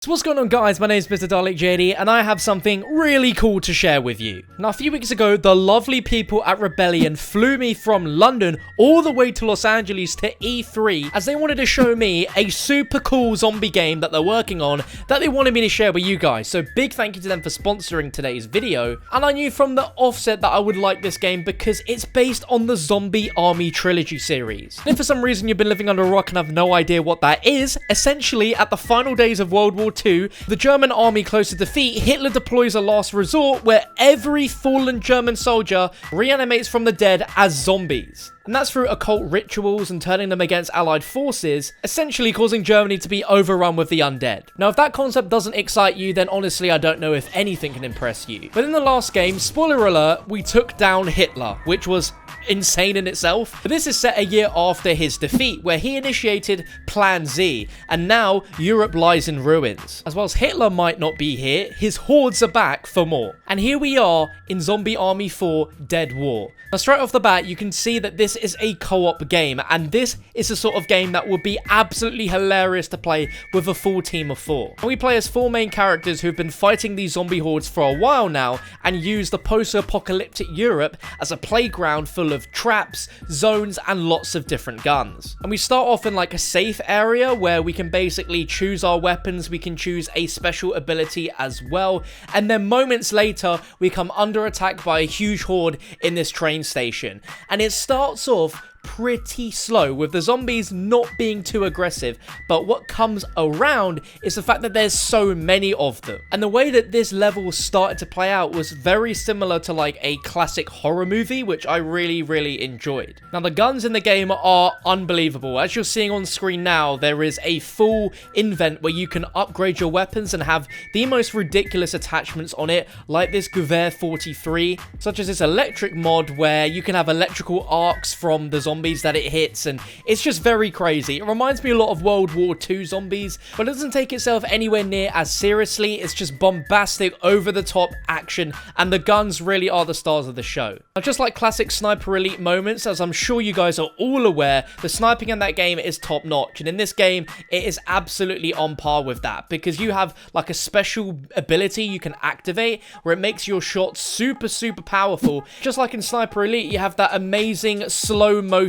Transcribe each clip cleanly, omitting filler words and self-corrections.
So what's going on, guys? My name is MrDalekJD and I have something really cool to share with you. Now, a few weeks ago, the lovely people at Rebellion flew me from London all the way to Los Angeles to E3 as they wanted to show me a super cool zombie game that they're working on that they wanted me to share with you guys. So big thank you to them for sponsoring today's video. And I knew from the offset that I would like this game because it's based on the Zombie Army Trilogy series. And if for some reason you've been living under a rock and have no idea what that is, essentially at the final days of World War II, the German army close to defeat, Hitler deploys a last resort where every fallen German soldier reanimates from the dead as zombies. And that's through occult rituals and turning them against allied forces, essentially causing Germany to be overrun with the undead. Now, if that concept doesn't excite you, then honestly I don't know if anything can impress you. But in the last game, spoiler alert, we took down Hitler, which was insane in itself. But this is set a year after his defeat, where he initiated Plan Z, and now Europe lies in ruins. As well as Hitler might not be here, his hordes are back for more. And here we are in Zombie Army 4 Dead War. Now, straight off the bat, you can see that this is a co-op game, and this is the sort of game that would be absolutely hilarious to play with a full team of 4. And we play as 4 main characters who've been fighting these zombie hordes for a while now, and use the post-apocalyptic Europe as a playground full of traps, zones, and lots of different guns. And we start off in like a safe area where we can basically choose our weapons, we can choose a special ability as well, and then moments later, we come under attack by a huge horde in this train station. And it starts off pretty slow, with the zombies not being too aggressive, but what comes around is the fact that there's so many of them. And the way that this level started to play out was very similar to like a classic horror movie, which I really enjoyed. Now, the guns in the game are unbelievable. As you're seeing on screen now, there is a full invent where you can upgrade your weapons and have the most ridiculous attachments on it, like this Gewehr 43, such as this electric mod where you can have electrical arcs from the zombies that it hits, and it's just very crazy. It reminds me a lot of World War II zombies, but it doesn't take itself anywhere near as seriously. It's just bombastic, over-the-top action, and the guns really are the stars of the show. Now, just like classic Sniper Elite moments, as I'm sure you guys are all aware, the sniping in that game is top-notch, and in this game, it is absolutely on par with that, because you have like a special ability you can activate where it makes your shots super powerful. Just like in Sniper Elite, you have that amazing slow-motion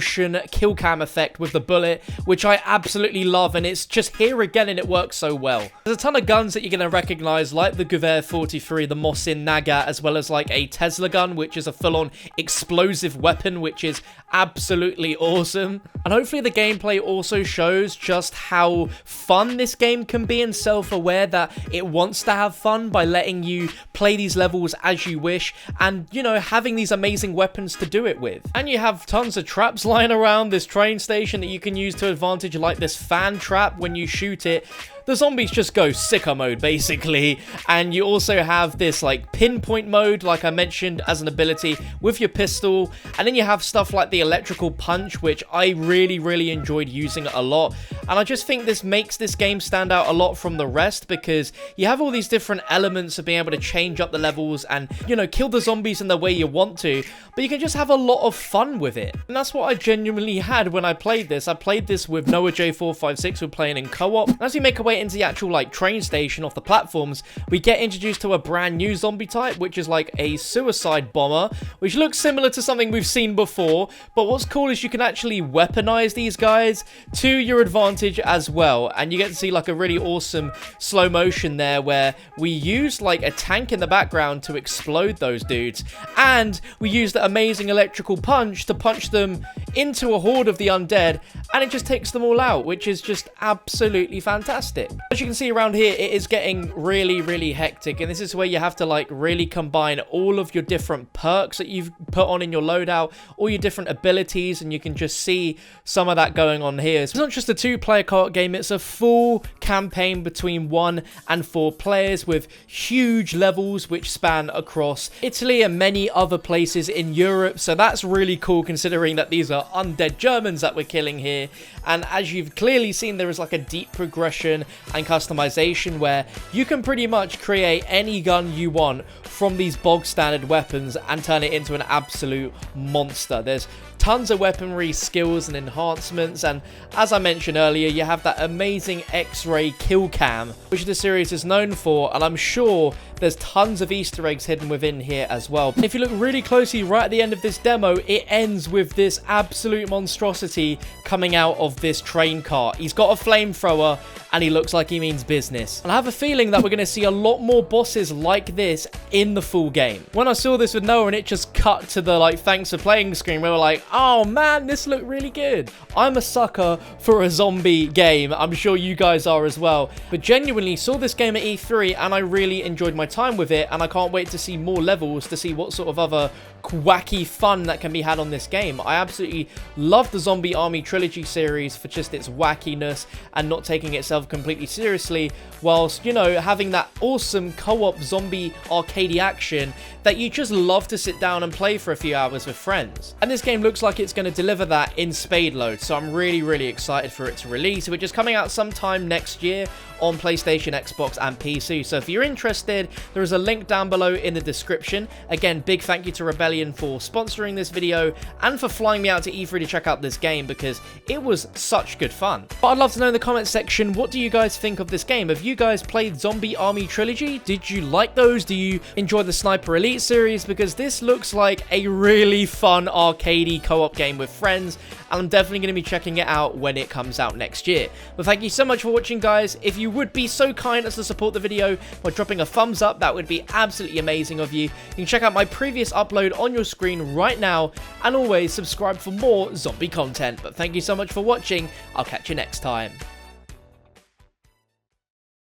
kill cam effect with the bullet, which I absolutely love, and it's just here again and it works so well. There's a ton of guns that you're going to recognize, like the Gewehr 43, the Mosin Nagant, as well as like a Tesla gun, which is a full-on explosive weapon, which is absolutely awesome. And hopefully the gameplay also shows just how fun this game can be, and self-aware that it wants to have fun by letting you play these levels as you wish, and, you know, having these amazing weapons to do it with. And you have tons of traps lying around this train station that you can use to advantage, like this fan trap. When you shoot it, the zombies just go sicko mode, basically. And you also have this like pinpoint mode, like I mentioned, as an ability with your pistol. And then you have stuff like the electrical punch, which I really enjoyed using a lot. And I just think this makes this game stand out a lot from the rest, because you have all these different elements of being able to change up the levels and, you know, kill the zombies in the way you want to, but you can just have a lot of fun with it. And that's what I genuinely had when I played this. I played this with Noah J456, we're playing in co-op. As we make our way into the actual like train station off the platforms, we get introduced to a brand new zombie type, which is like a suicide bomber, which looks similar to something we've seen before. But what's cool is you can actually weaponize these guys to your advantage as well, and you get to see like a really awesome slow motion there where we use like a tank in the background to explode those dudes, and we use the amazing electrical punch to punch them into a horde of the undead, and it just takes them all out, which is just absolutely fantastic. As you can see around here, it is getting really hectic, and this is where you have to like really combine all of your different perks that you've put on in your loadout, all your different abilities, and you can just see some of that going on here. So it's not just a 2-player co-op game, it's a full campaign between 1 and 4 players with huge levels which span across Italy and many other places in Europe. So that's really cool, considering that these are undead Germans that we're killing here. And as you've clearly seen, there is like a deep progression and customization, where you can pretty much create any gun you want from these bog standard weapons and turn it into an absolute monster. There's tons of weaponry, skills, and enhancements, and as I mentioned earlier, you have that amazing X-ray kill cam, which the series is known for, and I'm sure there's tons of Easter eggs hidden within here as well. And if you look really closely right at the end of this demo, it ends with this absolute monstrosity coming out of this train car. He's got a flamethrower, and he looks like he means business. And I have a feeling that we're going to see a lot more bosses like this in the full game. When I saw this with Noah and it just cut to the like thanks for playing screen, we were like, oh man, this looked really good. I'm a sucker for a zombie game. I'm sure you guys are as well. But genuinely saw this game at E3 and I really enjoyed my time with it, and I can't wait to see more levels to see what sort of other wacky fun that can be had on this game. I absolutely love the Zombie Army Trilogy series for just its wackiness and not taking itself completely seriously, whilst, you know, having that awesome co-op zombie arcadey action that you just love to sit down and play for a few hours with friends. And this game looks like it's going to deliver that in spade load, so I'm really excited for it to release, which is coming out sometime next year on PlayStation, Xbox, and PC. So if you're interested, there is a link down below in the description. Again, big thank you to Rebellion for sponsoring this video and for flying me out to E3 to check out this game, because it was such good fun. But I'd love to know in the comments section, what do you guys think of this game? Have you guys played Zombie Army Trilogy? Did you like those? Do you enjoy the Sniper Elite series? Because this looks like a really fun arcadey co-op game with friends, and I'm definitely going to be checking it out when it comes out next year. But thank you so much for watching, guys. If you would be so kind as to support the video by dropping a thumbs up, that would be absolutely amazing of you. You can check out my previous upload on your screen right now, and always subscribe for more zombie content. But thank you so much for watching. I'll catch you next time.